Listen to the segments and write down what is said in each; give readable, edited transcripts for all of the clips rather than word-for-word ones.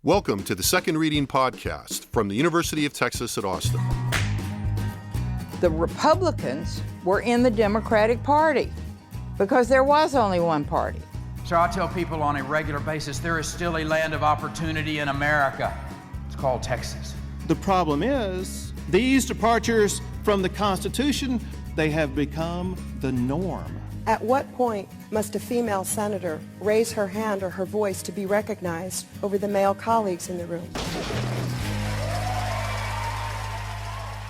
Welcome to the Second Reading Podcast from the University of Texas at Austin. The Republicans were in the Democratic Party because there was only one party. So I tell people on a regular basis, there is still a land of opportunity in America. It's called Texas. The problem is, these departures from the Constitution, they have become the norm. At what point must a female senator raise her hand or her voice to be recognized over the male colleagues in the room?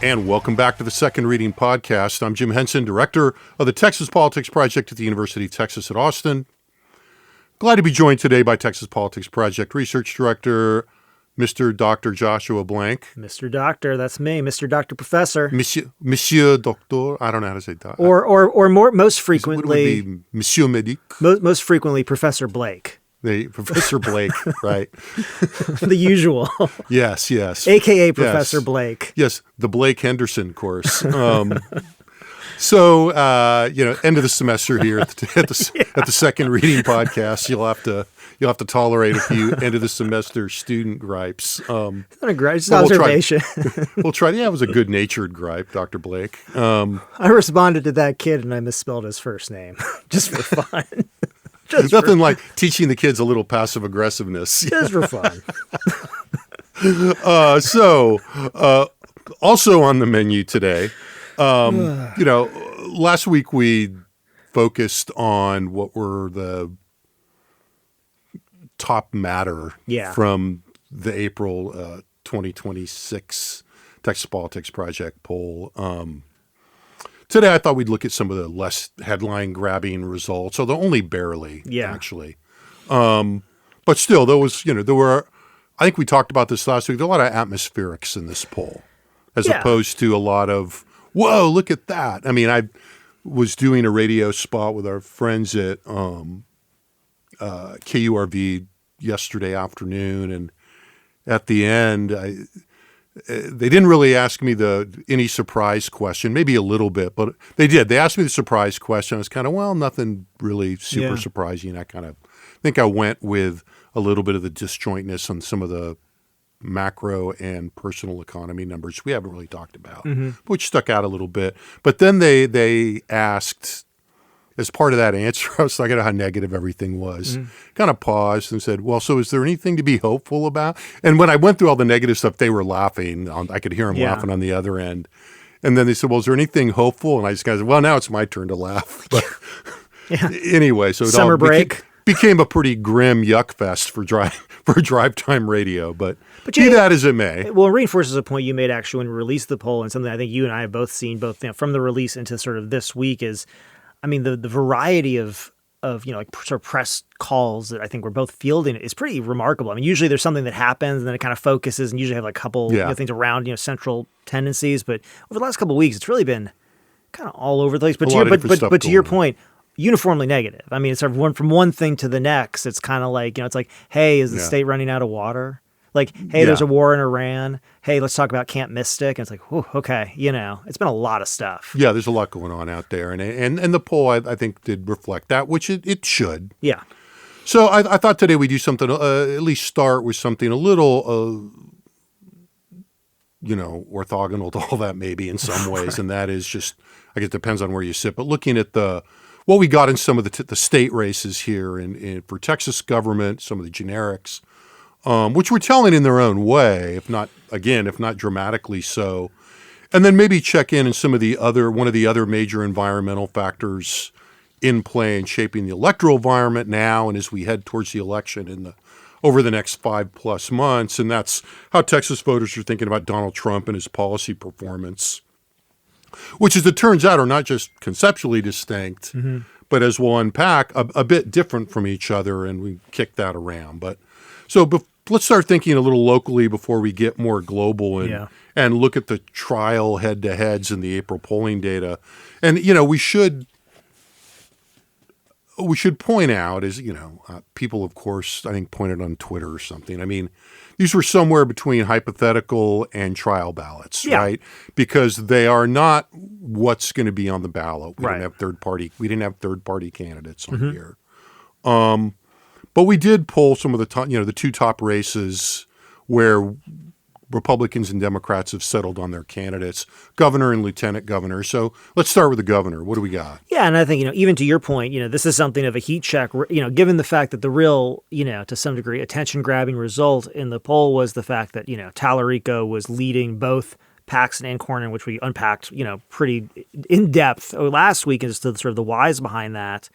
And welcome back to the Second Reading Podcast. I'm Jim Henson, director of the Texas Politics Project at the University of Texas at Austin. Glad to be joined today by Texas Politics Project Research Director, Mr. Dr. Joshua Blank. Mr. Doctor, that's me, Mr. Doctor Professor. Monsieur Doctor, I don't know how to say that. Or most frequently, What would be Monsieur Medic? Most frequently, Professor Blake. Professor Blake, right. The usual. Yes. AKA Professor Blake. Yes, the Blake Henderson course. So, end of the semester here at the Second Reading Podcast, you'll have to tolerate a few end of the semester student gripes. It's not a gripe, it's an observation. We'll try. Yeah, it was a good-natured gripe, Dr. Blake. I responded to that kid and I misspelled his first name just for fun. Nothing like teaching the kids a little passive aggressiveness. Just for fun. Also on the menu today. Last week we focused on what were the top matter from the April 2026 Texas Politics Project poll. Today I thought we'd look at some of the less headline-grabbing results, although only barely, actually. But still, there were, I think we talked about this last week, there were a lot of atmospherics in this poll, as opposed to a lot of, whoa, look at that. I mean, I was doing a radio spot with our friends at KURV yesterday afternoon, and at the end, they didn't really ask me any surprise question, maybe a little bit, but they did. They asked me the surprise question. I was kind of, nothing really super surprising. I kind of think I went with a little bit of the disjointness on some of the macro and personal economy numbers we haven't really talked about, which stuck out a little bit. But then they asked, as part of that answer, I was talking about how negative everything was, kind of paused and said, well, so is there anything to be hopeful about? And when I went through all the negative stuff, they were laughing. I could hear them laughing on the other end. And then they said, well, is there anything hopeful? And I just kind of said, well, now it's my turn to laugh. But anyway, so Summer break became a pretty grim yuck fest for drive time radio, but be that as it may. Well, it reinforces a point you made actually when we released the poll, and something I think you and I have both seen from the release into sort of this week is, I mean, the variety of sort of press calls that I think we're both fielding is pretty remarkable. I mean, usually there's something that happens and then it kind of focuses and usually have like a couple things around, central tendencies. But over the last couple of weeks, it's really been kind of all over the place. But to your point, uniformly negative. I mean, it's sort of from one thing to the next. It's kind of like, it's like, hey, is the state running out of water? Like, hey, there's a war in Iran. Hey, let's talk about Camp Mystic. And it's like, whew, okay, it's been a lot of stuff. Yeah, there's a lot going on out there. And the poll, I think, did reflect that, which it should. Yeah. So I thought today we'd do something, at least start with something a little, orthogonal to all that maybe in some ways. And that is just, I guess it depends on where you sit. But looking at what we got in some of the state races here for Texas government, some of the generics, which were telling in their own way, if not dramatically so. And then maybe check in some of one of the other major environmental factors in play and shaping the electoral environment now and as we head towards the election over the next 5+ months. And that's how Texas voters are thinking about Donald Trump and his policy performance, which, as it turns out, are not just conceptually distinct, but as we'll unpack, a bit different from each other, and we kick that around. So let's start thinking a little locally before we get more global and look at the trial head-to-heads in the April polling data. And, we should point out, as, people, of course, I think pointed on Twitter or something. I mean, these were somewhere between hypothetical and trial ballots, right? Because they are not what's going to be on the ballot. We didn't have third-party candidates on here. But we did poll some of the top, the two top races where Republicans and Democrats have settled on their candidates, governor and lieutenant governor. So let's start with the governor. What do we got? Yeah, and I think, even to your point, this is something of a heat check, given the fact that the real, to some degree, attention-grabbing result in the poll was the fact that, Tallarico was leading both Paxton and Cornyn, which we unpacked, pretty in-depth last week as to sort of the whys behind that,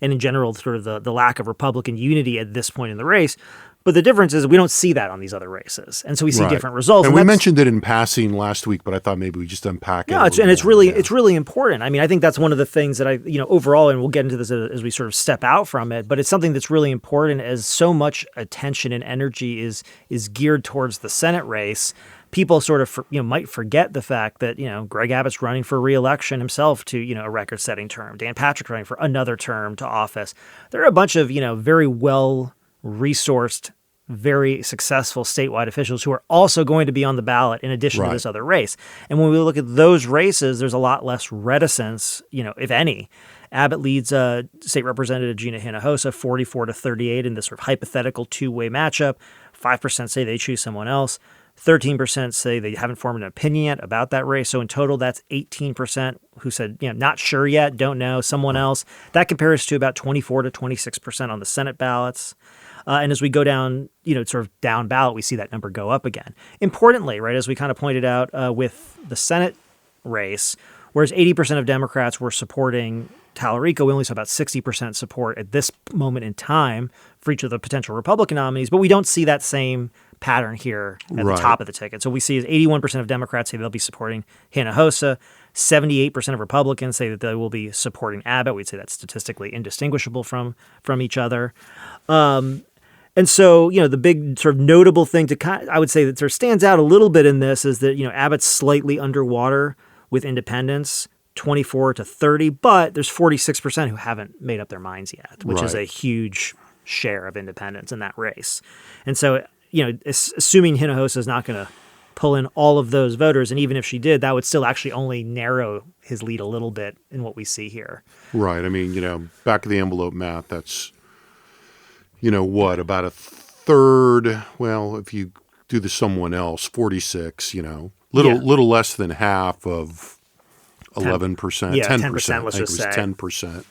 and in general, sort of the lack of Republican unity at this point in the race. But the difference is we don't see that on these other races. And so we see different results. And we mentioned it in passing last week, but I thought maybe we just unpack it. No, it's really important. I mean, I think that's one of the things that overall, and we'll get into this as we sort of step out from it, but it's something that's really important as so much attention and energy is geared towards the Senate race. People sort of might forget the fact that Greg Abbott's running for re-election himself to a record-setting term. Dan Patrick running for another term to office. There are a bunch of very well resourced, very successful statewide officials who are also going to be on the ballot in addition to this other race. And when we look at those races, there's a lot less reticence, if any. Abbott leads State Representative Gina Hinojosa 44-38 in this sort of hypothetical two-way matchup. 5% say they choose someone else. 13% say they haven't formed an opinion yet about that race. So in total, that's 18% who said, not sure yet, don't know, someone else. That compares to about 24 to 26% on the Senate ballots. And as we go down, sort of down ballot, we see that number go up again. Importantly, right, as we kind of pointed out with the Senate race, whereas 80% of Democrats were supporting Tallarico, we only saw about 60% support at this moment in time for each of the potential Republican nominees. But we don't see that same pattern here at the top of the ticket. So we see 81% of Democrats say they'll be supporting Hinojosa. 78% of Republicans say that they will be supporting Abbott. We'd say that's statistically indistinguishable from each other. And so, the big sort of notable thing I would say that sort of stands out a little bit in this is that, Abbott's slightly underwater with independents, 24-30, but there's 46% who haven't made up their minds yet, which is a huge share of independents in that race. And so, assuming Hinojosa is not going to pull in all of those voters, and even if she did, that would still actually only narrow his lead a little bit in what we see here. Right. I mean, back of the envelope math, that's, about a third. Well, if you do the someone else, 46, little less than half of 11%, yeah, 10%. Let's just say 10%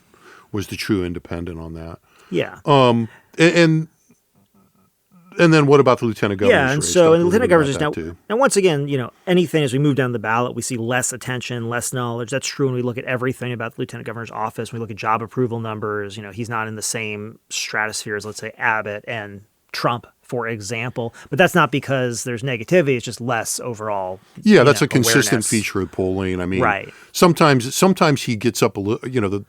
was the true independent on that. Yeah. And then what about the lieutenant governor's race? Yeah, and so in the lieutenant governor's race, now once again, anything as we move down the ballot, we see less attention, less knowledge. That's true when we look at everything about the lieutenant governor's office. When we look at job approval numbers, he's not in the same stratosphere as, let's say, Abbott and Trump, for example. But that's not because there's negativity. It's just less overall. Yeah, that's a consistent feature of polling. I mean, sometimes he gets up a little,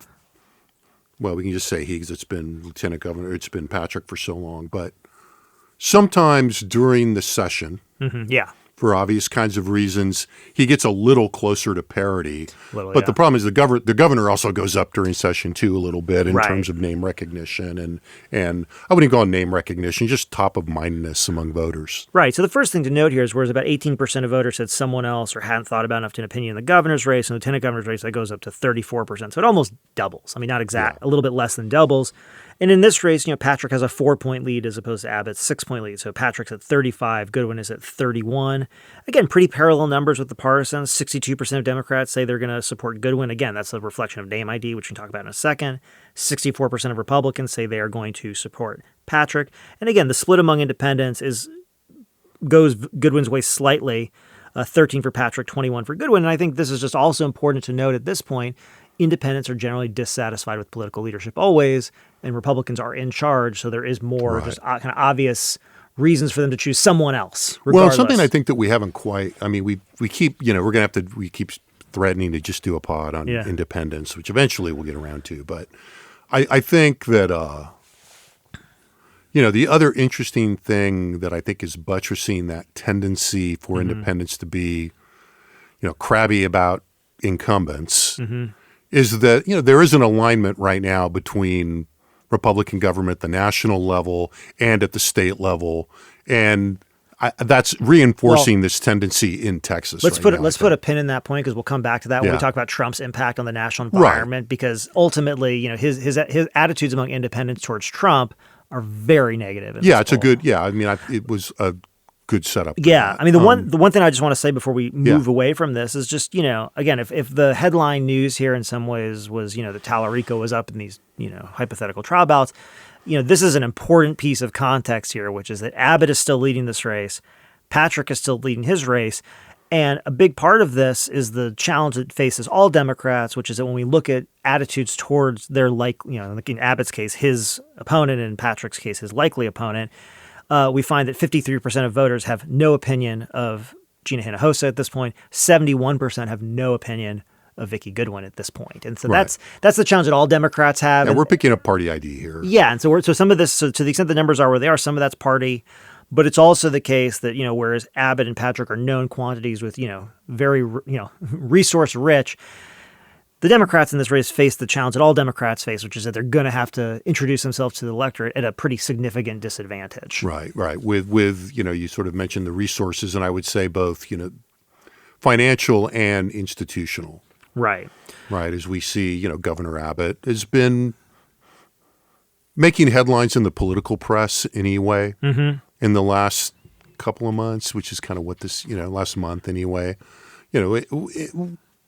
well, we can just say because it's been lieutenant governor, it's been Patrick for so long, but sometimes during the session, for obvious kinds of reasons, he gets a little closer to parity. But the problem is the governor also goes up during session too a little bit in terms of name recognition and I wouldn't call it name recognition, just top of mindness among voters. Right. So the first thing to note here is whereas about 18% of voters said someone else or hadn't thought about enough to an opinion in the governor's race and the lieutenant governor's race, that goes up to 34%. So it almost doubles. I mean, not exact, a little bit less than doubles. And in this race, Patrick has a 4-point lead as opposed to Abbott's 6-point lead. So Patrick's at 35, Goodwin is at 31. Again, pretty parallel numbers with the partisans. 62% of Democrats say they're going to support Goodwin. Again, that's a reflection of name ID, which we can talk about in a second. 64% of Republicans say they are going to support Patrick. And again, the split among independents goes Goodwin's way slightly, 13 for Patrick, 21 for Goodwin. And I think this is just also important to note at this point. Independents are generally dissatisfied with political leadership always, and Republicans are in charge, so there is more just kind of obvious reasons for them to choose someone else. Regardless. Well, something I think that we haven't quite. I mean, we keep we're gonna have to. We keep threatening to just do a pod on independence, which eventually we'll get around to. But I think that the other interesting thing that I think is buttressing that tendency for independents to be crabby about incumbents. Is that, there is an alignment right now between Republican government at the national level and at the state level. And that's reinforcing this tendency in Texas. Let's put a pin in that point because we'll come back to that when we talk about Trump's impact on the national environment. Because ultimately, his attitudes among independents towards Trump are very negative. In Yeah, this it's a poll. good. Yeah, I mean, it was a good setup. For Yeah, that. I mean the one thing I just want to say before we move Yeah. away from this is just again if the headline news here in some ways was that Tallarico was up in these hypothetical trial ballots, this is an important piece of context here, which is that Abbott is still leading this race, Patrick is still leading his race, and a big part of this is the challenge that faces all Democrats, which is that when we look at attitudes towards their like in Abbott's case his opponent, and in Patrick's case his likely opponent. We find that 53% of voters have no opinion of Gina Hinojosa at this point. 71% have no opinion of Vicki Goodwin at this point. And so Right. that's the challenge that all Democrats have. And we're picking up party ID here. Yeah, and so some of this, so to the extent the numbers are where they are, some of that's party, but it's also the case that whereas Abbott and Patrick are known quantities with very resource rich, the Democrats in this race face the challenge that all Democrats face, which is that they're going to have to introduce themselves to the electorate at a pretty significant disadvantage. Right. With you sort of mentioned the resources, and I would say both financial and institutional. Right. Right, as we see, Governor Abbott has been making headlines in the political press anyway in the last couple of months, which is kind of what this, last month anyway,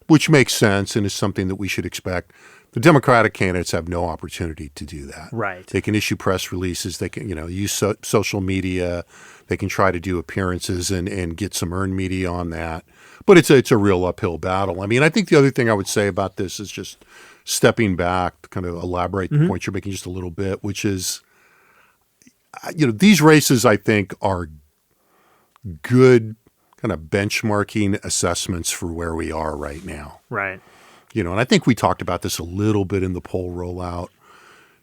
which makes sense and is something that we should expect. The Democratic candidates have no opportunity to do that. Right. They can issue press releases. They can, use social media. They can try to do appearances and get some earned media on that. But it's a real uphill battle. I mean, I think the other thing I would say about this is just stepping back to kind of elaborate the point you're making just a little bit, which is, these races I think are good kind of benchmarking assessments for where we are right now. Right. And I think we talked about this a little bit in the poll rollout.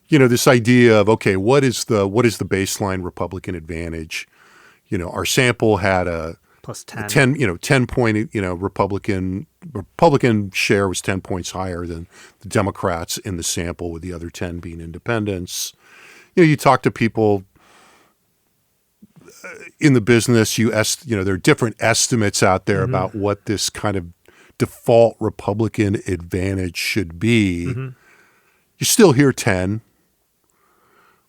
This idea of, okay, what is the baseline Republican advantage? Our sample had a Plus 10. 10 point, Republican share was 10 points higher than the Democrats in the sample, with the other 10 being independents. You talk to people in the business, there are different estimates out there about what this kind of default Republican advantage should be. You still hear 10,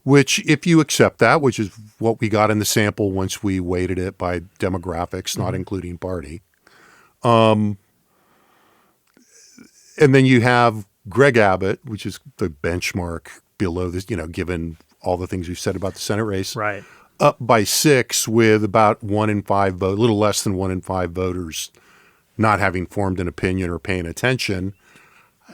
which if you accept that, which is what we got in the sample once we weighted it by demographics, not including party. And then you have Greg Abbott, which is the benchmark below this, given all the things we've said about the Senate race. Right. Up by 6 with about 1 in 5 vote, a little less than 1 in 5 voters not having formed an opinion or paying attention.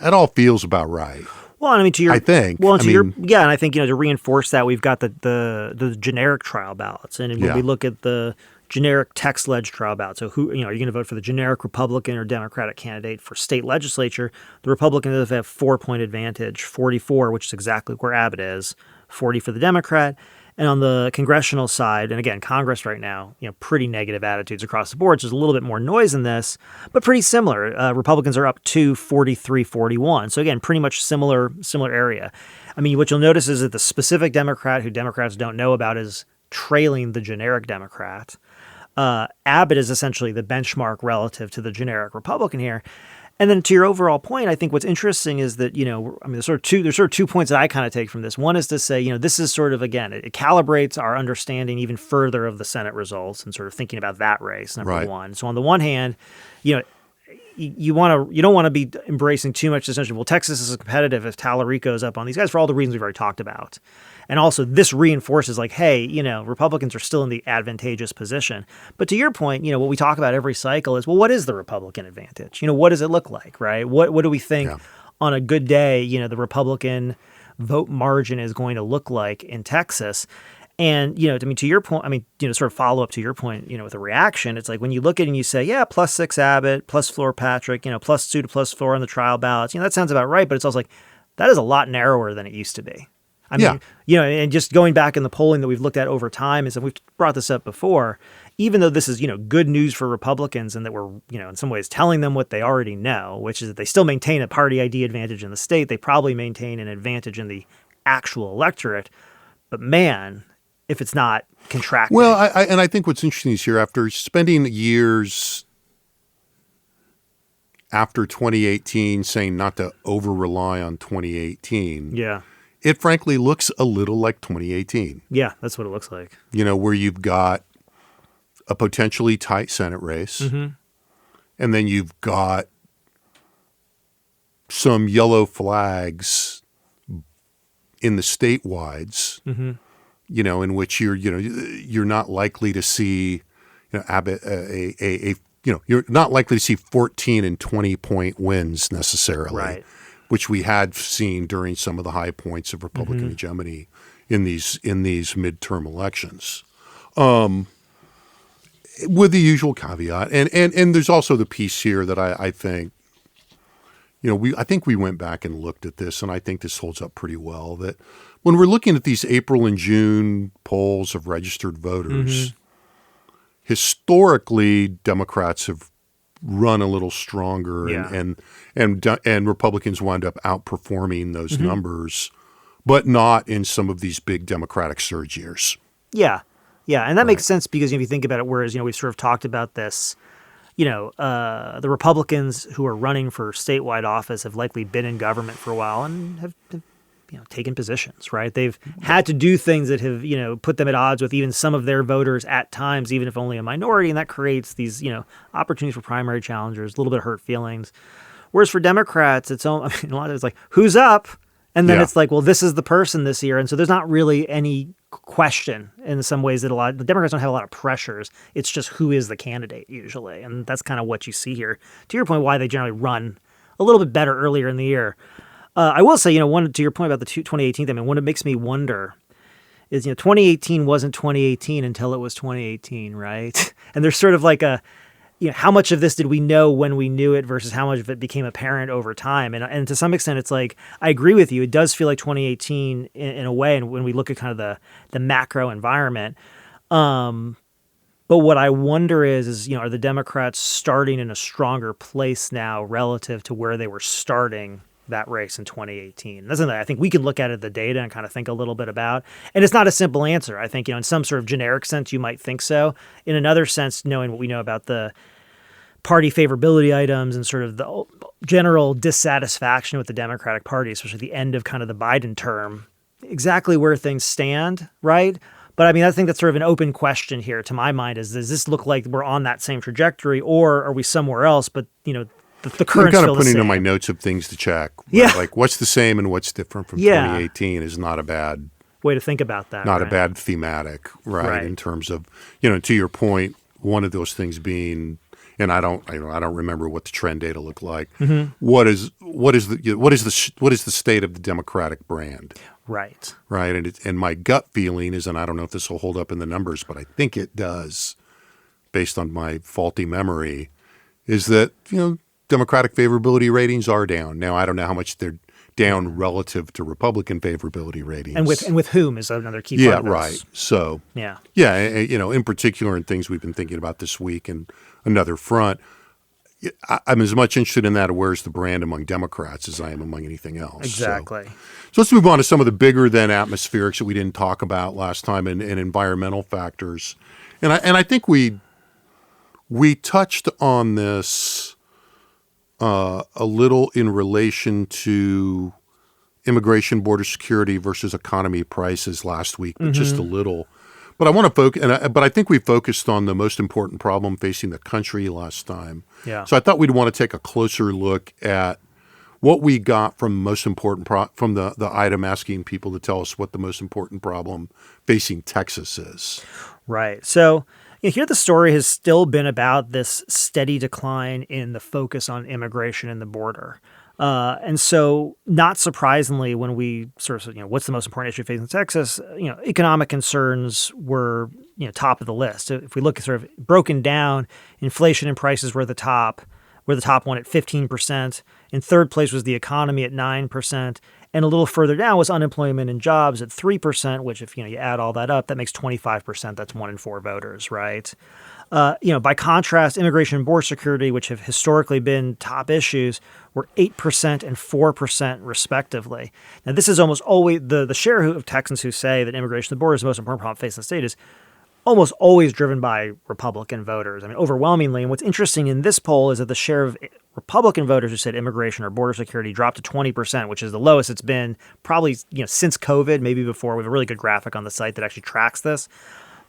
It all feels about right. Well, I mean, I think. Well, and I think to reinforce that, we've got the generic trial ballots, and when we look at the generic text-ledge trial ballot, so who are you going to vote for the generic Republican or Democratic candidate for state legislature? The Republicans have 4-point advantage, 44, which is exactly where Abbott is, 40 for the Democrat. And on the congressional side, and again, Congress right now, pretty negative attitudes across the board. So there's a little bit more noise in this, but pretty similar. Republicans are up to 43-41. So again, pretty much similar area. I mean, what you'll notice is that the specific Democrat who Democrats don't know about is trailing the generic Democrat. Abbott is essentially the benchmark relative to the generic Republican here. And then to your overall point, I think what's interesting is that, there's sort of two points that I kind of take from this. One is to say, this is sort of, again, it calibrates our understanding even further of the Senate results and sort of thinking about that race, number one. So on the one hand, you don't want to be embracing too much essentially, well, Texas is competitive if Tallarico is up on these guys for all the reasons we've already talked about. And also this reinforces like, hey, Republicans are still in the advantageous position. But to your point, what we talk about every cycle is, well, what is the Republican advantage? What does it look like, right? What do we think on a good day, the Republican vote margin is going to look like in Texas? And, to your point, sort of follow up to your point, with a reaction, it's like when you look at it and you say, yeah, +6 Abbott, +4 Patrick, +2 to +4 on the trial ballots, that sounds about right. But it's also like, that is a lot narrower than it used to be. I mean, and just going back in the polling that we've looked at over time, and we've brought this up before, even though this is, good news for Republicans and that we're, in some ways telling them what they already know, which is that they still maintain a party ID advantage in the state. They probably maintain an advantage in the actual electorate. But man, if it's not contracting. Well, I think what's interesting is here, after spending years after 2018 saying not to over-rely on 2018. Yeah. it frankly looks a little like 2018. Yeah, that's what it looks like. Where you've got a potentially tight Senate race, and then you've got some yellow flags in the statewides, in which you're not likely to see, Abbott you're not likely to see 14 and 20-point wins necessarily, Right. which we had seen during some of the high points of Republican hegemony in these midterm elections. With the usual caveat, and there's also the piece here that I think, I think we went back and looked at this, and I think this holds up pretty well, that when we're looking at these April and June polls of registered voters, historically Democrats have run a little stronger, and Republicans wind up outperforming those numbers, but not in some of these big Democratic surge years. Yeah. Yeah. And that makes sense because if you think about it, whereas, we've sort of talked about this, the Republicans who are running for statewide office have likely been in government for a while and have taken positions, right? They've had to do things that have, put them at odds with even some of their voters at times, even if only a minority. And that creates these, opportunities for primary challengers, a little bit of hurt feelings. Whereas for Democrats, a lot of it's like, who's up? And then it's like, well, this is the person this year. And so there's not really any question in some ways that the Democrats don't have a lot of pressures. It's just who is the candidate usually. And that's kind of what you see here. To your point, why they generally run a little bit better earlier in the year. I will say, to your point about the 2018 thing, what it makes me wonder is, 2018 wasn't 2018 until it was 2018, right? And there's sort of like how much of this did we know when we knew it versus how much of it became apparent over time? And to some extent, it's like, I agree with you. It does feel like 2018 in a way, and when we look at kind of the macro environment. But what I wonder is, are the Democrats starting in a stronger place now relative to where they were starting that race in 2018? That's something I think we can look at the data and kind of think a little bit about. And it's not a simple answer. I think, in some sort of generic sense, you might think so. In another sense, knowing what we know about the party favorability items and sort of the general dissatisfaction with the Democratic Party, especially the end of kind of the Biden term, exactly where things stand, right? But I think that's sort of an open question here to my mind is, does this look like we're on that same trajectory, or are we somewhere else? But, the current I'm kind of putting in my notes of things to check. Right? Yeah. Like what's the same and what's different from 2018 is not a bad way to think about that. Not a bad thematic, right? In terms of, to your point, one of those things being, and I don't remember what the trend data look like. What is the state of the Democratic brand? Right. Right. And my gut feeling is, and I don't know if this will hold up in the numbers, but I think it does, based on my faulty memory, is that, Democratic favorability ratings are down. Now, I don't know how much they're down relative to Republican favorability ratings. And with whom is another key part of this. Right. So, yeah, in particular in things we've been thinking about this week and another front, I'm as much interested in that, where's the brand among Democrats, as I am among anything else. Exactly. So let's move on to some of the bigger than atmospherics that we didn't talk about last time and environmental factors. And I think we touched on this a little in relation to immigration, border security versus economy prices last week, but just a little. But I want to focus, but I think we focused on the most important problem facing the country last time. Yeah. So I thought we'd want to take a closer look at what we got from most important from the item asking people to tell us what the most important problem facing Texas is. Right. So here the story has still been about this steady decline in the focus on immigration and the border. And so not surprisingly, when we sort of, what's the most important issue facing Texas, economic concerns were, top of the list. If we look at sort of broken down, inflation and prices were the top one at 15%. In third place was the economy at 9%. And a little further down was unemployment and jobs at 3%, which if you add all that up, that makes 25%. That's 1 in 4 voters, right? By contrast, immigration and border security, which have historically been top issues, were 8% and 4% respectively. Now, this is almost always the share of Texans who say that immigration and the border is the most important problem facing the state is almost always driven by Republican voters. Overwhelmingly. And what's interesting in this poll is that the share of Republican voters who said immigration or border security dropped to 20%, which is the lowest it's been probably since COVID, maybe before. We have a really good graphic on the site that actually tracks this.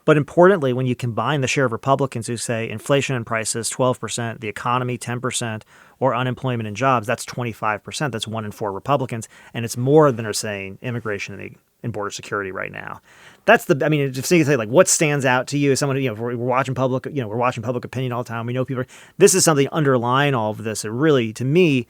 But importantly, when you combine the share of Republicans who say inflation and prices 12%, the economy 10%, or unemployment and jobs, that's 25%. That's 1 in 4 Republicans, and it's more than are saying immigration and border security right now. That's if you say like what stands out to you as someone, we're watching public opinion all the time. We know people. This is something underlying all of this. It really, to me,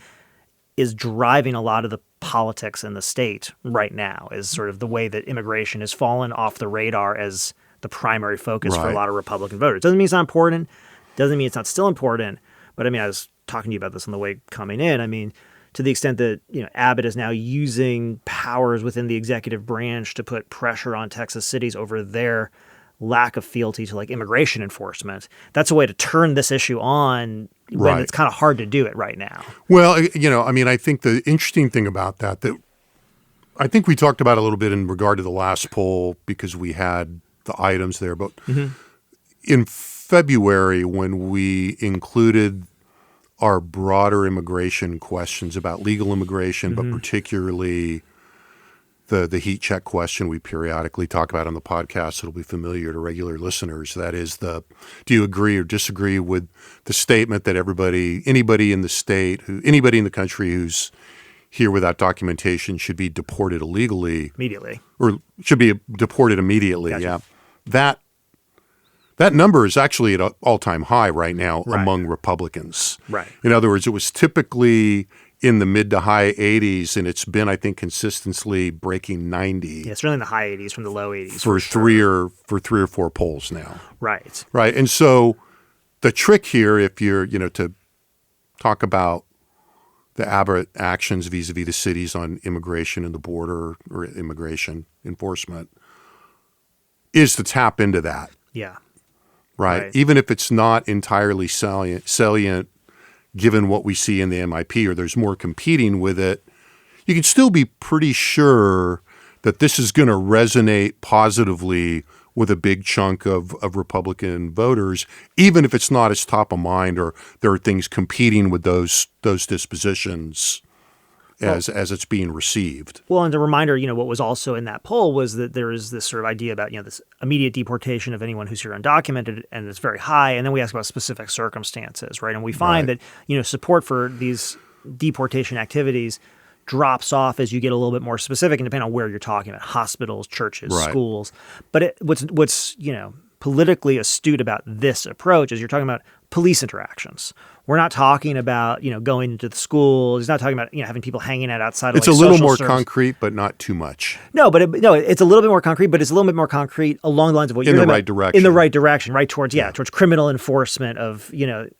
is driving a lot of the politics in the state right now. Is sort of the way that immigration has fallen off the radar as the primary focus for a lot of Republican voters. Doesn't mean it's not important. Doesn't mean it's not still important. But I was talking to you about this on the way coming in. To the extent that Abbott is now using powers within the executive branch to put pressure on Texas cities over their lack of fealty to like immigration enforcement, that's a way to turn this issue on when it's kind of hard to do it right now. Well, I think the interesting thing about that I think we talked about a little bit in regard to the last poll because we had the items there, but in February when we included our broader immigration questions about legal immigration, but particularly the heat check question we periodically talk about on the podcast. It'll be familiar to regular listeners. That is do you agree or disagree with the statement that anybody in the country who's here without documentation should be deported immediately, or should be deported immediately. Gotcha. Yeah. That number is actually at an all-time high right now among Republicans. Right. In other words, it was typically in the mid to high 80s, and it's been, I think, consistently breaking 90. Yeah, it's really in the high 80s from the low 80s. For three or four polls now. Right. Right. And so the trick here, if you're, to talk about the Abbott actions vis-a-vis the cities on immigration and the border or immigration enforcement, is to tap into that. Yeah. Right. Even if it's not entirely salient, given what we see in the MIP, or there's more competing with it, you can still be pretty sure that this is going to resonate positively with a big chunk of Republican voters, even if it's not as top of mind or there are things competing with those dispositions as it's being received. Well, and a reminder, what was also in that poll was that there is this sort of idea about, this immediate deportation of anyone who's here undocumented, and it's very high. And then we ask about specific circumstances, right? And we find that, support for these deportation activities drops off as you get a little bit more specific and depending on where you're talking about, hospitals, churches, schools. But what's politically astute about this approach is you're talking about police interactions. We're not talking about, going into the schools. He's not talking about, having people hanging out outside of It's a little more concrete, but not too much. No, but it's a little bit more concrete, but it's a little bit more concrete along the lines of what you're talking about. In the right direction, right towards criminal enforcement of,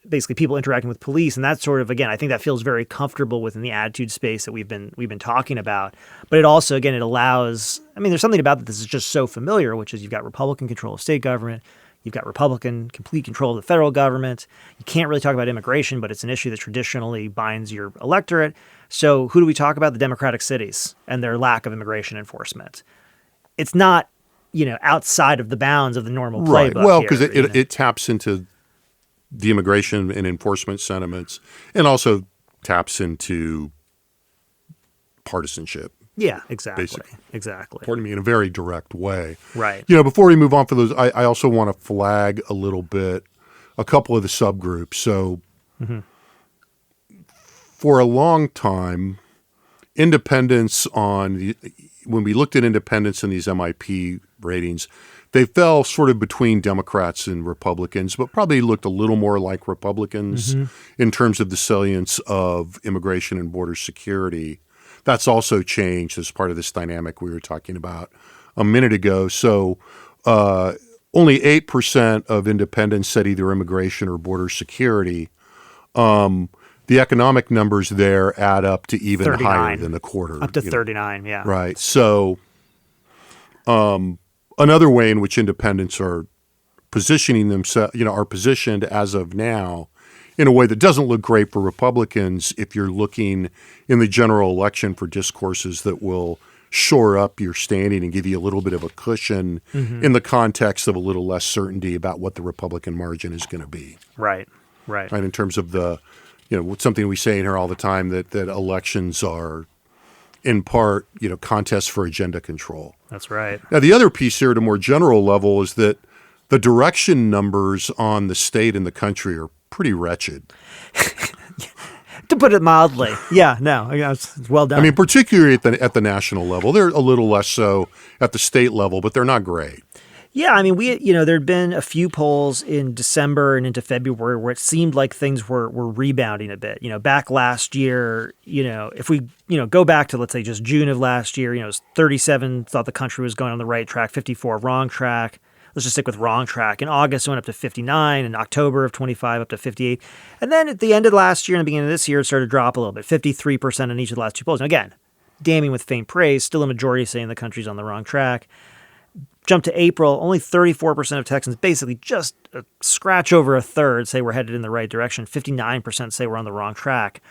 basically people interacting with police. And that's sort of, again, I think that feels very comfortable within the attitude space that we've been talking about. But it also, again, it allows, there's something about that this is just so familiar, which is you've got Republican control of state government. You've got Republican complete control of the federal government. You can't really talk about immigration, but it's an issue that traditionally binds your electorate. So who do we talk about? The Democratic cities and their lack of immigration enforcement. It's not, outside of the bounds of the normal playbook. Right. Well, because it taps into the immigration and enforcement sentiments and also taps into partisanship. Yeah, exactly. Basically. Exactly. Pardon me, in a very direct way. Right. Before we move on for those, I also want to flag a little bit a couple of the subgroups. So for a long time, independents when we looked at independents in these MIP ratings, they fell sort of between Democrats and Republicans, but probably looked a little more like Republicans in terms of the salience of immigration and border security. That's also changed as part of this dynamic we were talking about a minute ago. So only 8% of independents said either immigration or border security. The economic numbers there add up to even 39. higher than the quarter. Up to 39, yeah. Right. So another way in which independents are positioning themselves, are positioned as of now in a way that doesn't look great for Republicans if you're looking in the general election for discourses that will shore up your standing and give you a little bit of a cushion in the context of a little less certainty about what the Republican margin is going to be. Right. In terms of the something we say in here all the time, that elections are in part, contests for agenda control. That's right. Now, the other piece here at a more general level is that the direction numbers on the state and the country are pretty wretched. To put it mildly. Yeah, no, it's well done. I mean, particularly at the national level. They're a little less so at the state level, but they're not great. Yeah, I mean, there'd been a few polls in December and into February where it seemed like things were rebounding a bit. Back last year, if we, go back to, let's say, just June of last year, it was 37 thought the country was going on the right track, 54 wrong track. Let's just stick with wrong track. In August, it went up to 59. In October of 25, up to 58. And then at the end of last year and the beginning of this year, it started to drop a little bit, 53% in each of the last two polls. And again, damning with faint praise, still a majority saying the country's on the wrong track. Jump to April, only 34% of Texans, basically just a scratch over a third, say we're headed in the right direction. 59% say we're on the wrong track.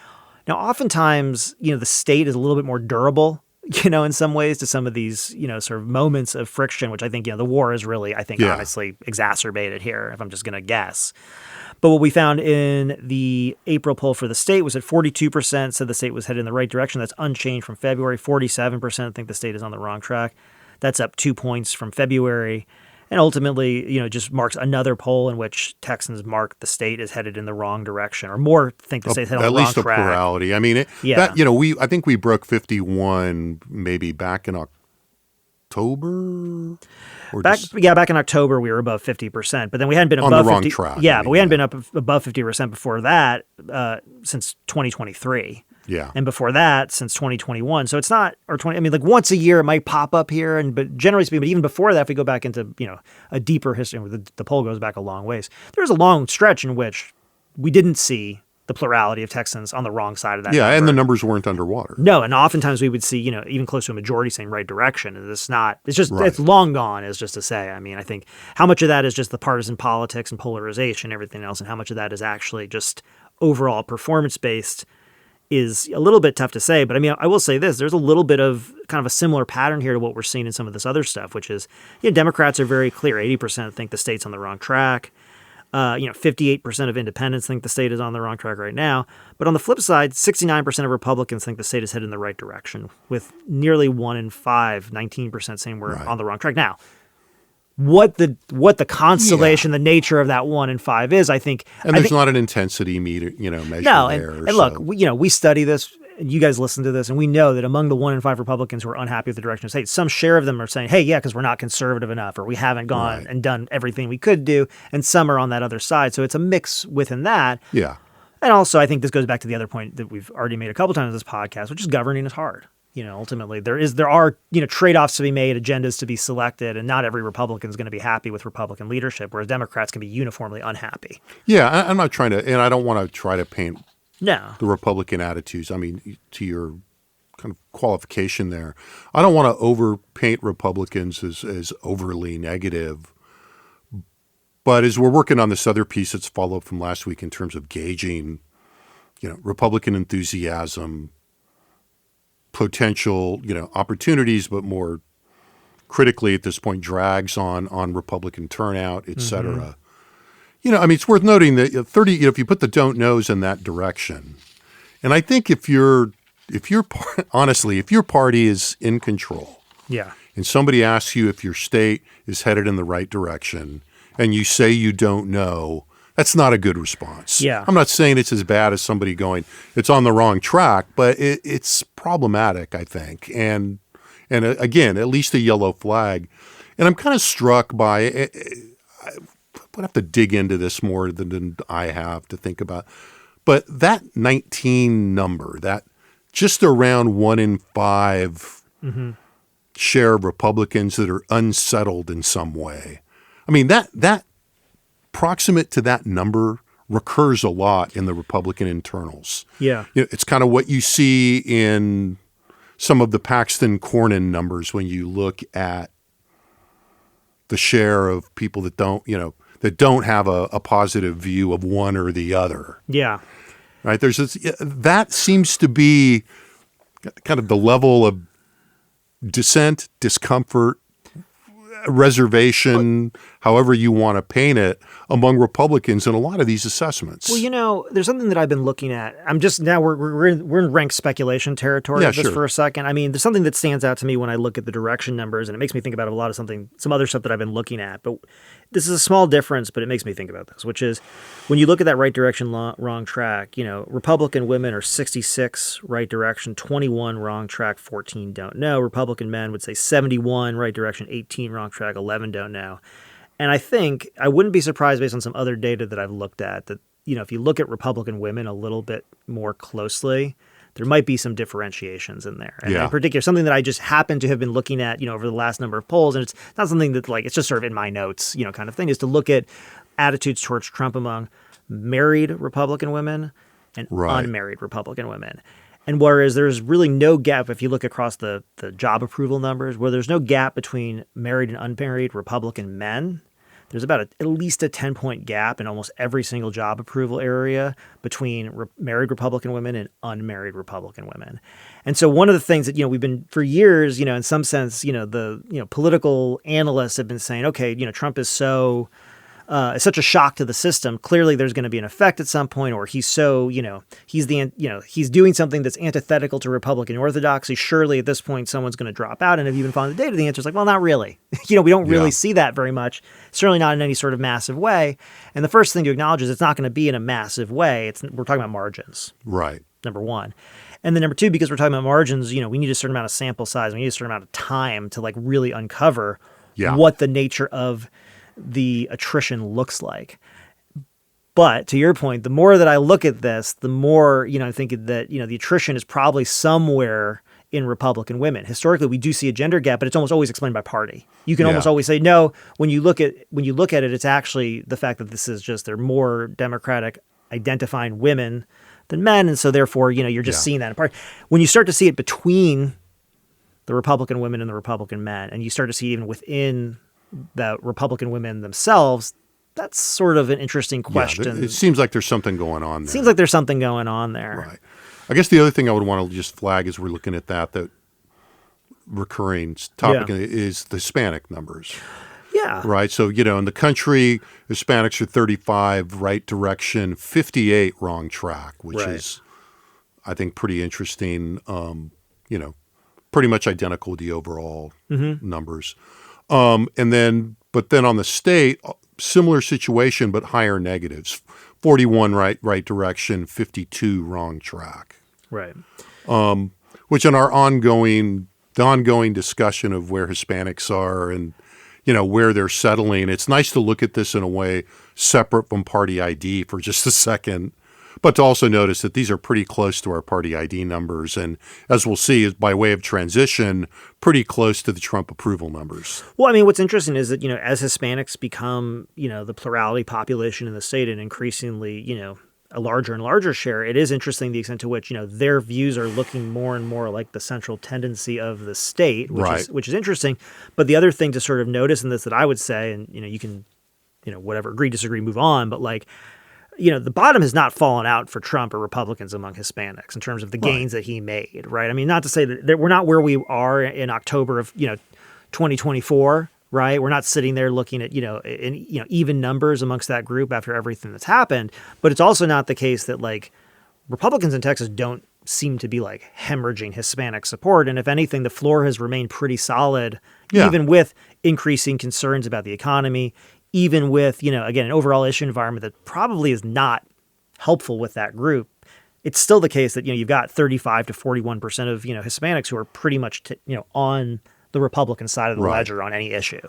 Now, oftentimes, the state is a little bit more durable, in some ways to some of these, sort of moments of friction, which I think, the war is really, honestly exacerbated here, if I'm just going to guess. But what we found in the April poll for the state was that 42% said the state was headed in the right direction. That's unchanged from February. 47% think the state is on the wrong track. That's up 2 points from February. And ultimately, just marks another poll in which Texans mark the state is headed in the wrong direction, or more think the state's headed on the wrong track. At least a plurality. I mean, I think we broke 51 maybe back in October. Back in October we were above 50%, but then we hadn't been above on the wrong 50, track. Yeah, but we hadn't been up above 50% before that since 2023. Yeah. And before that, since 2021. So it's not, once a year it might pop up here. But generally speaking, but even before that, if we go back into, a deeper history, the poll goes back a long ways. There's a long stretch in which we didn't see the plurality of Texans on the wrong side of that. Yeah. number. And the numbers weren't underwater. No. And oftentimes we would see, even close to a majority saying right direction. And it's Right. It's long gone, is just to say. I mean, I think how much of that is just the partisan politics and polarization, everything else, and how much of that is actually just overall performance based is a little bit tough to say. But I mean, I will say this, there's a little bit of kind of a similar pattern here to what we're seeing in some of this other stuff, which is, Democrats are very clear. 80% think the state's on the wrong track. 58% of independents think the state is on the wrong track right now. But on the flip side, 69% of Republicans think the state is headed in the right direction, with nearly 1 in 5, 19% saying we're on the wrong track. Now, what the constellation, the nature of that 1 in 5 is, I think. And there's not an intensity measure no, there. And look, we study this. You guys listen to this, and we know that among the 1 in 5 Republicans who are unhappy with the direction of the state, some share of them are saying, hey, yeah, because we're not conservative enough, or we haven't gone and done everything we could do, and some are on that other side. So it's a mix within that. Yeah. And also, I think this goes back to the other point that we've already made a couple times in this podcast, which is governing is hard. Ultimately, there are trade-offs to be made, agendas to be selected, and not every Republican is going to be happy with Republican leadership, whereas Democrats can be uniformly unhappy. Yeah, I'm not trying to, and I don't want to try to paint the Republican attitudes. I mean, to your kind of qualification there, I don't want to overpaint Republicans as overly negative. But as we're working on this other piece that's followed from last week in terms of gauging, Republican enthusiasm, potential, opportunities, but more critically at this point, drags on Republican turnout, et cetera. It's worth noting that if you put the don't knows in that direction, and I think if your party is in control, and somebody asks you if your state is headed in the right direction, and you say you don't know, that's not a good response. Yeah. I'm not saying it's as bad as somebody going, it's on the wrong track, but it's problematic, I think. And again, at least a yellow flag. And I'm kind of struck by, I would have to dig into this more than I have to think about, but that 19 number, that just around 1 in 5 share of Republicans that are unsettled in some way. I mean, that proximate to that number recurs a lot in the Republican internals. Yeah. It's kind of what you see in some of the Paxton Cornyn numbers when you look at the share of people that don't have a positive view of one or the other. Yeah. Right? That seems to be kind of the level of dissent, discomfort, reservation, however you want to paint it, among Republicans in a lot of these assessments. Well, there's something that I've been looking at. I'm just now we're in rank speculation territory Yeah, of this sure. for a second. I mean, there's something that stands out to me when I look at the direction numbers, and it makes me think about some other stuff that I've been looking at. But this is a small difference, but it makes me think about this, which is when you look at that right direction, wrong track. Republican women are 66 right direction, 21 wrong track, 14 don't know. Republican men would say 71 right direction, 18 wrong track, 11 don't know. And I think I wouldn't be surprised based on some other data that I've looked at that, if you look at Republican women a little bit more closely, there might be some differentiations in there. And in particular, something that I just happen to have been looking at, over the last number of polls, and it's not something that it's just sort of in my notes, kind of thing, is to look at attitudes towards Trump among married Republican women and unmarried Republican women. And whereas there's really no gap, if you look across the job approval numbers, where there's no gap between married and unmarried Republican men, there's about at least a 10-point gap in almost every single job approval area between married Republican women and unmarried Republican women. And so one of the things that, we've been for years, in some sense, the political analysts have been saying, okay, Trump is it's such a shock to the system. Clearly, there's going to be an effect at some point, or he's doing something that's antithetical to Republican orthodoxy. Surely, at this point, someone's going to drop out. And if you've been following the data, the answer is well, not really. We don't really see that very much. Certainly not in any sort of massive way. And the first thing to acknowledge is it's not going to be in a massive way. We're talking about margins. Right. Number one. And then number two, because we're talking about margins, we need a certain amount of sample size. We need a certain amount of time to really uncover what the nature of the attrition looks like. But to your point, the more that I look at this, the more, I'm thinking that, the attrition is probably somewhere in Republican women. Historically, we do see a gender gap, but it's almost always explained by party. You can almost always say, no, when you look at it, it's actually the fact that this is just, they're more Democratic identifying women than men. And so therefore, you're just seeing that in party. When you start to see it between the Republican women and the Republican men, and you start to see even within the Republican women themselves, that's sort of an interesting question. Yeah, it seems like there's something going on there. Seems like there's something going on there. Right. I guess the other thing I would want to just flag as we're looking at that recurring topic is the Hispanic numbers. Yeah. Right. So, in the country, Hispanics are 35 right direction, 58 wrong track, which is, I think, pretty interesting. Pretty much identical with the overall numbers. But then on the state, similar situation, but higher negatives, 41 right direction, 52 wrong track. Right. Which in our ongoing discussion of where Hispanics are and, where they're settling, it's nice to look at this in a way separate from party ID for just a second, but to also notice that these are pretty close to our party ID numbers. And as we'll see, is by way of transition, pretty close to the Trump approval numbers. Well, I mean, what's interesting is that, as Hispanics become, the plurality population in the state and increasingly, a larger and larger share, it is interesting the extent to which, their views are looking more and more like the central tendency of the state, which is interesting. But the other thing to sort of notice in this that I would say, and, you can, whatever, agree, disagree, move on, but the bottom has not fallen out for Trump or Republicans among Hispanics in terms of the gains that he made, right? I mean, not to say that we're not where we are in October of, 2024, right? We're not sitting there looking at, even numbers amongst that group after everything that's happened. But it's also not the case that Republicans in Texas don't seem to be hemorrhaging Hispanic support. And if anything, the floor has remained pretty solid, even with increasing concerns about the economy, even with, again, an overall issue environment that probably is not helpful with that group. It's still the case that, you've got 35 to 41% of, Hispanics who are pretty much, on the Republican side of the ledger on any issue.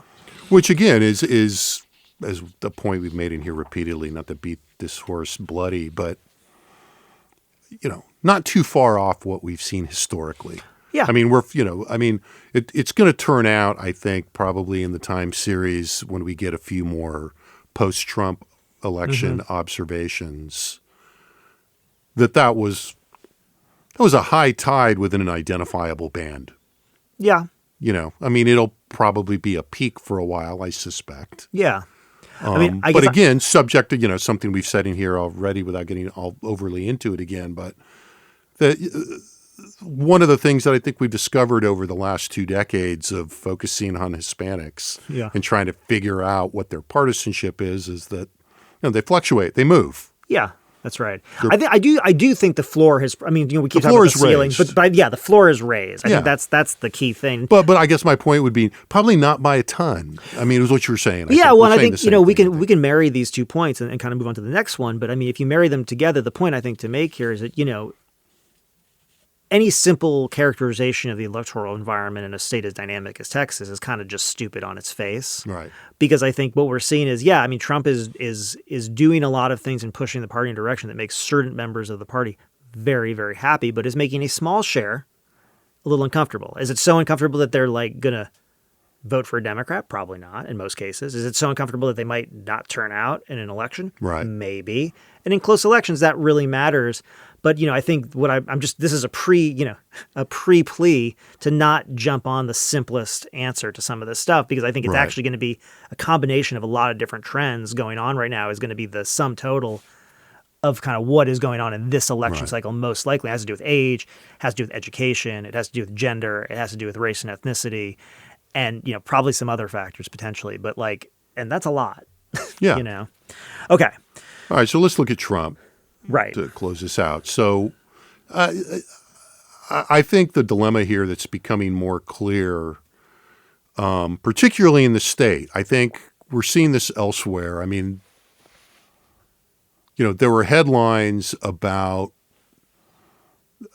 Which, again, is as the point we've made in here repeatedly, not to beat this horse bloody, but, not too far off what we've seen historically. Yeah. I mean, it's going to turn out, I think, probably in the time series when we get a few more post-Trump election observations, that was a high tide within an identifiable band. Yeah. It'll probably be a peak for a while, I suspect. Yeah. But again, subject to, something we've said in here already without getting all overly into it again, but one of the things that I think we've discovered over the last 2 decades of focusing on Hispanics and trying to figure out what their partisanship is that they fluctuate, they move. Yeah, that's right. I do think the floor has. I mean, we keep talking about the ceiling, raised. but the floor is raised. I think that's the key thing. But I guess my point would be probably not by a ton. I mean, it was what you were saying. I think we can marry these 2 points and kind of move on to the next one. But I mean, if you marry them together, the point I think to make here is that any simple characterization of the electoral environment in a state as dynamic as Texas is kind of just stupid on its face. Right. Because I think what we're seeing is, Trump is doing a lot of things and pushing the party in a direction that makes certain members of the party very, very happy, but is making a small share a little uncomfortable. Is it so uncomfortable that they're like going to vote for a Democrat? Probably not in most cases. Is it so uncomfortable that they might not turn out in an election? Right. Maybe. And in close elections, that really matters. But, I think this is a pre-plea to not jump on the simplest answer to some of this stuff, because I think it's actually going to be a combination of a lot of different trends going on right now is going to be the sum total of kind of what is going on in this election cycle. Most likely it has to do with age, has to do with education, it has to do with gender, it has to do with race and ethnicity, and, probably some other factors potentially. But and that's a lot. Yeah. Okay. All right. So let's look at Trump. Right. To close this out. So I think the dilemma here that's becoming more clear, particularly in the state, I think we're seeing this elsewhere. I mean, there were headlines about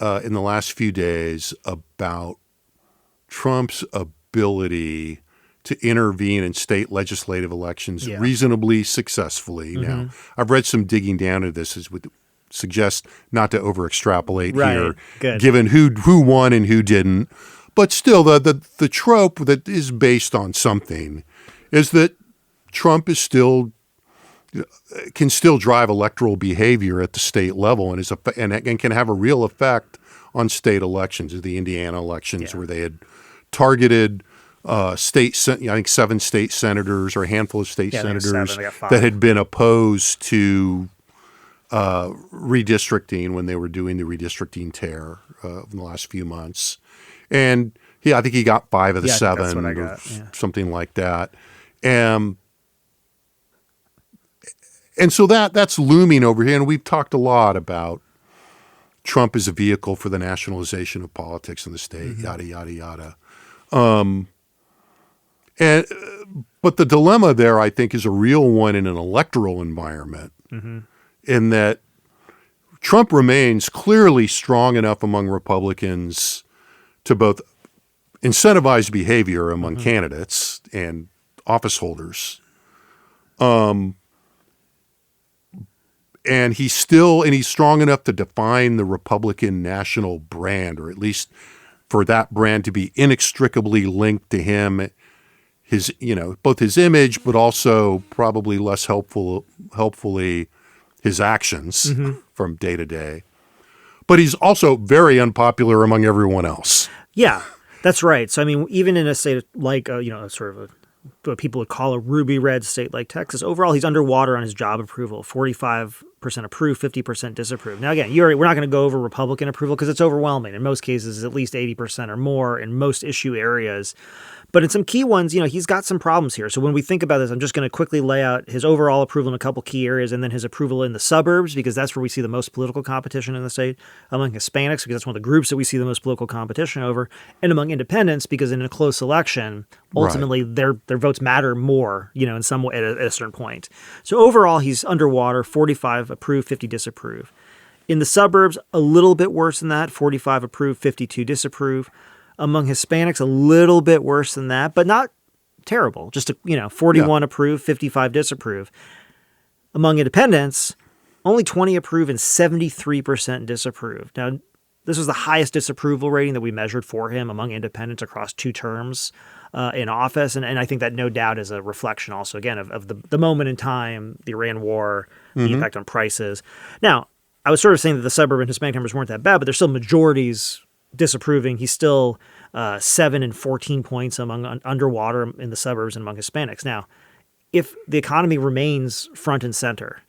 in the last few days about Trump's ability to intervene in state legislative elections reasonably successfully. Now, I've read some digging down into this as would suggest not to over extrapolate here, given who won and who didn't. But still, the trope that is based on something is that Trump is can still drive electoral behavior at the state level and can have a real effect on state elections, the Indiana elections where they had targeted I think 7 state senators or a handful of state senators that had been opposed to redistricting when they were doing the redistricting tear in the last few months. And I think he got 5 of the 7 that's what I got. Something like that. And so that's looming over here. And we've talked a lot about Trump as a vehicle for the nationalization of politics in the state, yada, yada, yada. But the dilemma there, I think, is a real one in an electoral environment, in that Trump remains clearly strong enough among Republicans to both incentivize behavior among candidates and office holders. And he's strong enough to define the Republican national brand, or at least for that brand to be inextricably linked to him, both his image, but also probably less helpfully his actions from day to day. But he's also very unpopular among everyone else. Yeah, that's right. So, I mean, even in a state like, sort of what people would call a ruby red state like Texas, overall, he's underwater on his job approval, 45% approve, 50% disapprove. Now, again, we're not going to go over Republican approval because it's overwhelming. In most cases, it's at least 80% or more in most issue areas. But in some key ones, he's got some problems here. So when we think about this, I'm just going to quickly lay out his overall approval in a couple key areas, and then his approval in the suburbs, because that's where we see the most political competition in the state, among Hispanics, because that's one of the groups that we see the most political competition over, and among independents, because in a close election, ultimately their votes matter more, in some way at a certain point. So overall, he's underwater, 45 approve, 50 disapprove. In the suburbs, a little bit worse than that, 45 approve, 52 disapprove. Among Hispanics, a little bit worse than that, but not terrible. Just 41 approve, 55 disapprove. Among independents, only 20 approve and 73% disapprove. Now, this was the highest disapproval rating that we measured for him among independents across 2 terms in office, and I think that no doubt is a reflection also, again, of the moment in time, the Iran war, the impact on prices. Now, I was sort of saying that the suburban Hispanic numbers weren't that bad, but there's still majorities disapproving. He's still 7 and 14 points among underwater in the suburbs and among Hispanics. Now, if the economy remains front and center,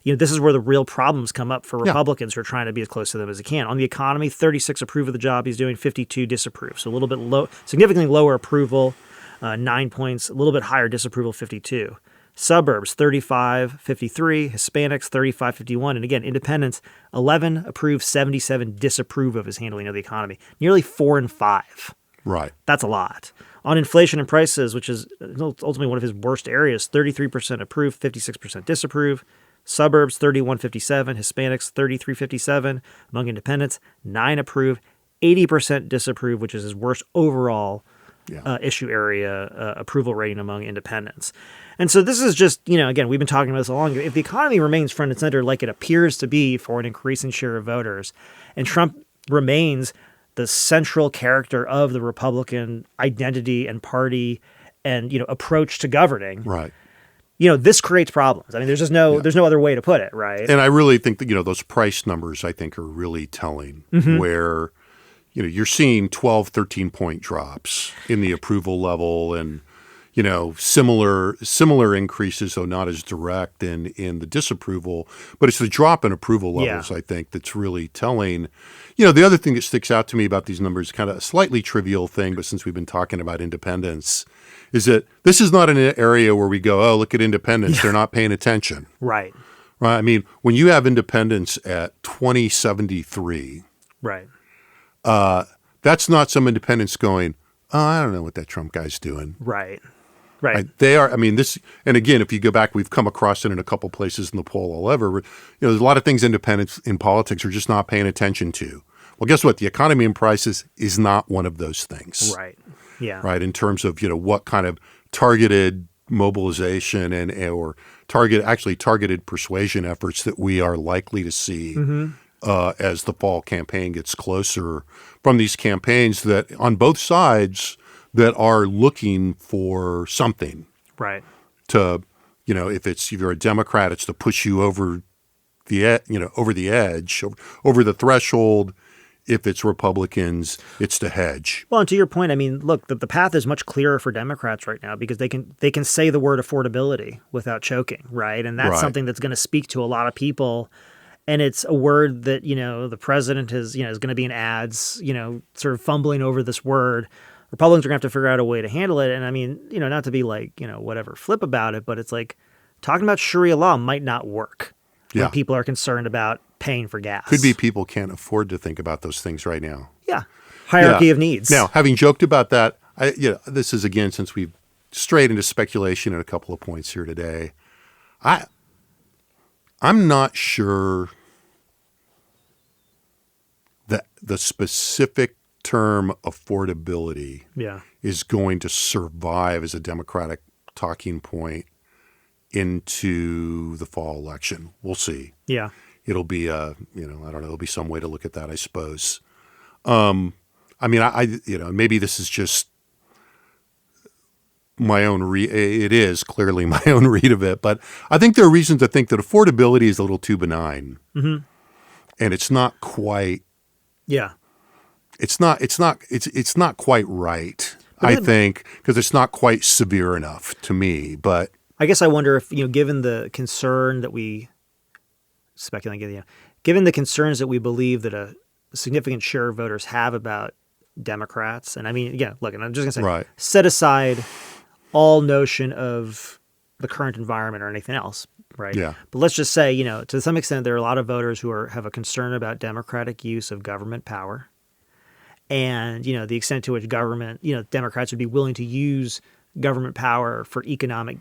this is where the real problems come up for Republicans who are trying to be as close to them as they can. On the economy, 36 approve of the job he's doing, 52 disapprove. So a little bit low, significantly lower approval, 9 points, a little bit higher disapproval, 52. Suburbs, 35, 53. Hispanics, 35, 51. And again, independents, 11 approve, 77 disapprove of his handling of the economy. Nearly 4 in 5. Right. That's a lot. On inflation and prices, which is ultimately one of his worst areas, 33% approve, 56% disapprove. Suburbs, 31.57. Hispanics, 33.57. Among independents, 9 approve, 80% disapprove, which is his worst overall issue area approval rating among independents. And so this is just, again, we've been talking about this all along. If the economy remains front and center like it appears to be for an increasing share of voters, and Trump remains the central character of the Republican identity and party and, approach to governing, Right. This creates problems. I mean, there's just there's no other way to put it, right? And I really think that, those price numbers, I think, are really telling where, you're seeing 12, 13-point drops in the approval level and, similar increases, though not as direct in the disapproval. But it's the drop in approval levels, I think, that's really telling. The other thing that sticks out to me about these numbers, kind of a slightly trivial thing, but since we've been talking about independence, is that this is not an area where we go, oh, look at independents. They're not paying attention. Right. Right. I mean, when you have independents at 2073, right. That's not some independents going, oh, I don't know what that Trump guy's doing. Right. Right. They are, this, and again, if you go back, we've come across it in a couple places in the poll all over, there's a lot of things independents in politics are just not paying attention to. Well, guess what? The economy and prices is not one of those things. Right. Yeah. Right. In terms of, what kind of targeted mobilization or targeted persuasion efforts that we are likely to see as the fall campaign gets closer from these campaigns that on both sides that are looking for something. Right. To, if you're a Democrat, it's to push you over the edge, over the threshold. If it's Republicans, it's to hedge. Well, and to your point, look, the path is much clearer for Democrats right now because they can say the word affordability without choking, right? And that's something that's going to speak to a lot of people. And it's a word that, the president is going to be in ads, sort of fumbling over this word. Republicans are going to have to figure out a way to handle it. And not to be like, whatever, flip about it, but it's like talking about Sharia law might not work when people are concerned about paying for gas. Could be people can't afford to think about those things right now. Yeah. Hierarchy of needs. Now, having joked about that, this is, again, since we've strayed into speculation at a couple of points here today, I'm not sure that the specific term affordability is going to survive as a Democratic talking point into the fall election. We'll see. Yeah. It'll be I don't know, there'll be some way to look at that, I suppose. Maybe this is just my own it is clearly my own read of it, but I think there are reasons to think that affordability is a little too benign. And it's not quite It's not quite right, I think, because it's not quite severe enough to me. But I guess I wonder if, given the concern that given the concerns that we believe that a significant share of voters have about Democrats, and look, and I'm just going to say, set aside all notion of the current environment or anything else, right? Yeah. But let's just say, to some extent, there are a lot of voters who have a concern about Democratic use of government power. And, the extent to which Democrats would be willing to use government power for economic,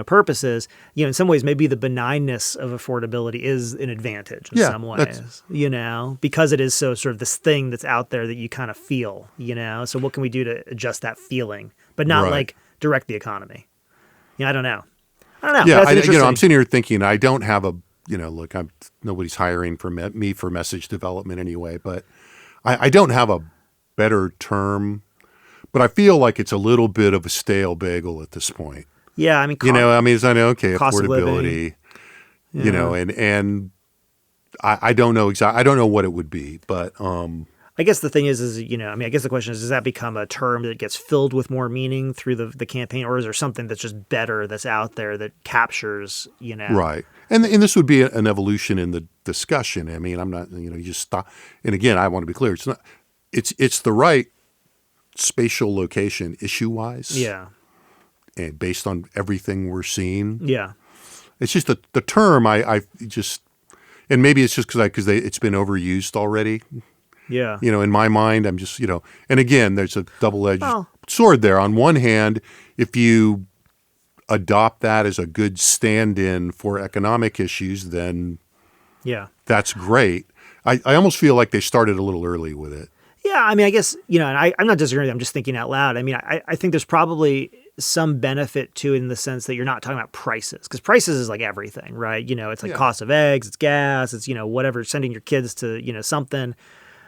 purposes, in some ways, maybe the benignness of affordability is an advantage in some ways, because it is so sort of this thing that's out there that you kind of feel, So what can we do to adjust that feeling, but not like direct the economy? I don't know. Yeah, I'm sitting here thinking I don't have a, look, nobody's hiring for me for message development anyway, but I don't have a better term, but I feel like it's a little bit of a stale bagel at this point. Yeah, okay, affordability, and I don't know exactly. I don't know what it would be, but I guess the thing is, I guess the question is, does that become a term that gets filled with more meaning through the campaign, or is there something that's just better that's out there that captures, Right. And this would be an evolution in the discussion. I mean, I'm not, you just stop. And again, I want to be clear. It's not, it's the right spatial location issue-wise. Yeah. And based on everything we're seeing. Yeah. It's just the term I just, and maybe it's just because it's been overused already. Yeah. In my mind, I'm just, and again, there's a double-edged sword there. On one hand, if you adopt that as a good stand-in for economic issues, then that's great. I almost feel like they started a little early with it. Yeah, I mean, I guess, and I'm not disagreeing. I'm just thinking out loud. I mean, I think there's probably some benefit to it in the sense that you're not talking about prices, because prices is like everything, right? It's like cost of eggs, it's gas, it's, whatever, sending your kids to, something.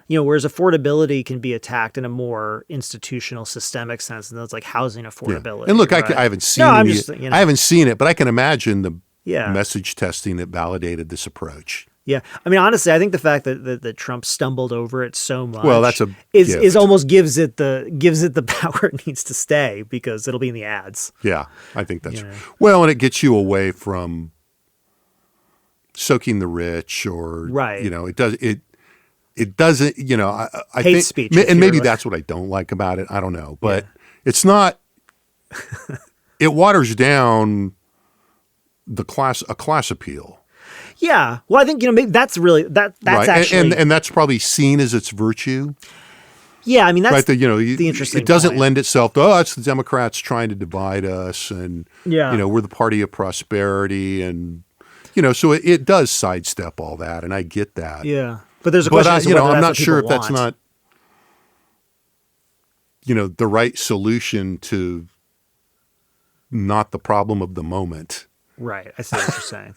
Whereas affordability can be attacked in a more institutional, systemic sense, and that's like housing affordability. Yeah. And look, right? I haven't seen it. I haven't seen it, but I can imagine the message testing that validated this approach. Yeah, I mean, honestly, I think the fact that Trump stumbled over it so much, that's is almost gives it the power it needs to stay, because it'll be in the ads. Yeah, I think that's well, and it gets you away from soaking the rich, or it doesn't. I hate think speech, and maybe that's what I don't like about it. I don't know, but it's not. It waters down a class appeal. Yeah, well, I think maybe that's really that's right. actually and that's probably seen as its virtue. Yeah, I mean that's right, the interesting. It doesn't point. lend itself to it's the Democrats trying to divide us, and we're the party of prosperity, and so it does sidestep all that, and I get that. Yeah, but there's a question. As to whether I'm that's not what sure if people that's want. not the right solution to not the problem of the moment. Right, I see what you're saying.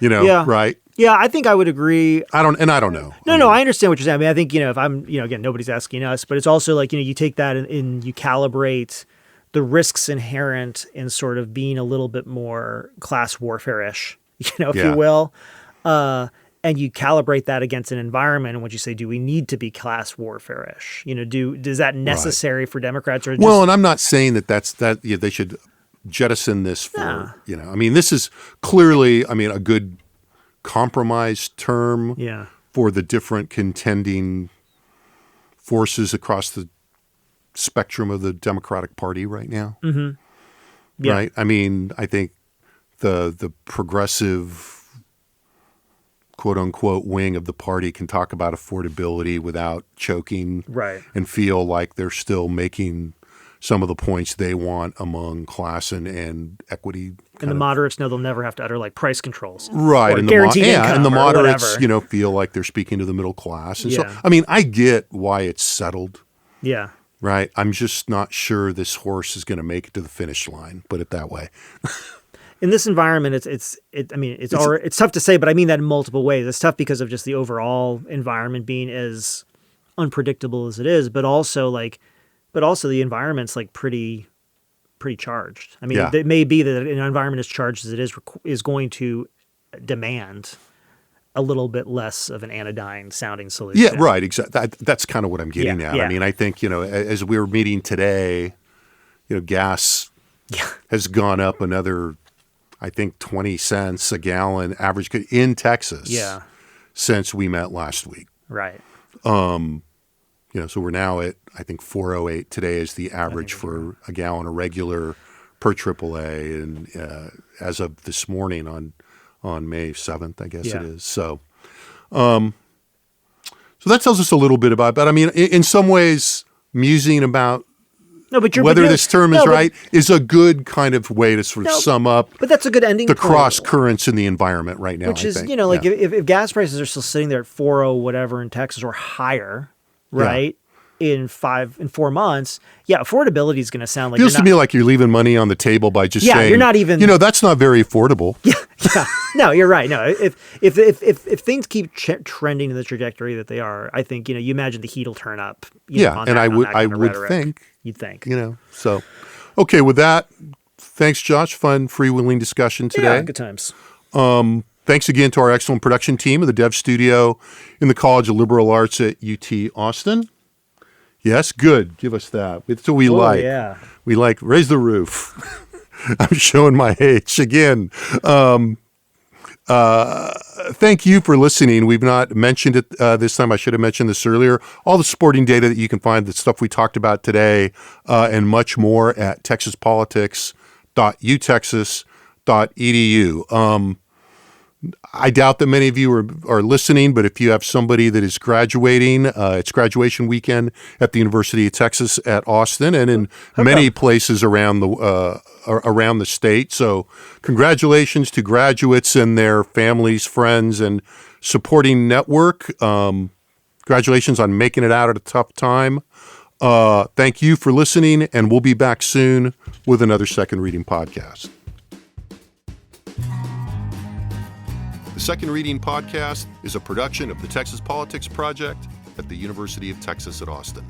Right? Yeah, I think I would agree. I don't know. No, I understand what you're saying. I mean, I think, if I'm, again, nobody's asking us, but it's also like, you take that and you calibrate the risks inherent in sort of being a little bit more class warfare-ish, if you will. And you calibrate that against an environment in which you say, do we need to be class warfare-ish? Is that necessary for Democrats? Or just, and I'm not saying that they should jettison this for, I mean, this is clearly, a good compromise term for the different contending forces across the spectrum of the Democratic Party right now. Mm-hmm. Yeah. Right? I mean, I think the progressive, quote unquote, wing of the party can talk about affordability without choking, right, and feel like they're still making some of the points they want among class and equity. And the moderates know they'll never have to utter like price controls. Right. And the moderates, feel like they're speaking to the middle class. And so, I get why it's settled. Yeah. Right. I'm just not sure this horse is going to make it to the finish line, put it that way. In this environment, it's tough to say, but I mean that in multiple ways. It's tough because of just the overall environment being as unpredictable as it is, but also the environment's like pretty charged. I mean, it may be that an environment as charged as it is going to demand a little bit less of an anodyne sounding solution. Yeah, right. Exactly. That's kind of what I'm getting at. Yeah. I mean, I think, as we were meeting today, gas has gone up another, I think, 20 cents a gallon average in Texas since we met last week. Right. So we're now at, I think, 4.08 today is the average for a gallon of regular per AAA, and as of this morning on May 7th, I guess it is. So that tells us a little bit about. But I mean, in some ways, musing about whether this term is right is a good kind of way to sort of sum up. But that's a good ending. The cross currents in the environment right now, which is if gas prices are still sitting there at 4.0 whatever in Texas or higher. Right. In 4 months, affordability is going to sound like feels to me like you're leaving money on the table by just saying you're not even that's not very affordable. No, you're right. No, if things keep trending in the trajectory that they are, I think you imagine the heat will turn up. I would think you'd think so. Okay, with that, thanks, Josh. Fun, freewheeling discussion today. Yeah, good times. Thanks again to our excellent production team of the Dev Studio in the College of Liberal Arts at UT Austin. Yes, good. Give us that. It's what we like. Yeah. We like, raise the roof. I'm showing my age again. Thank you for listening. We've not mentioned it this time. I should have mentioned this earlier. All the sporting data that you can find, the stuff we talked about today, and much more at texaspolitics.utexas.edu. I doubt that many of you are listening, but if you have somebody that is graduating, it's graduation weekend at the University of Texas at Austin and in many places around the state. So congratulations to graduates and their families, friends, and supporting network. Congratulations on making it out at a tough time. Thank you for listening, and we'll be back soon with another Second Reading podcast. The Second Reading Podcast is a production of the Texas Politics Project at the University of Texas at Austin.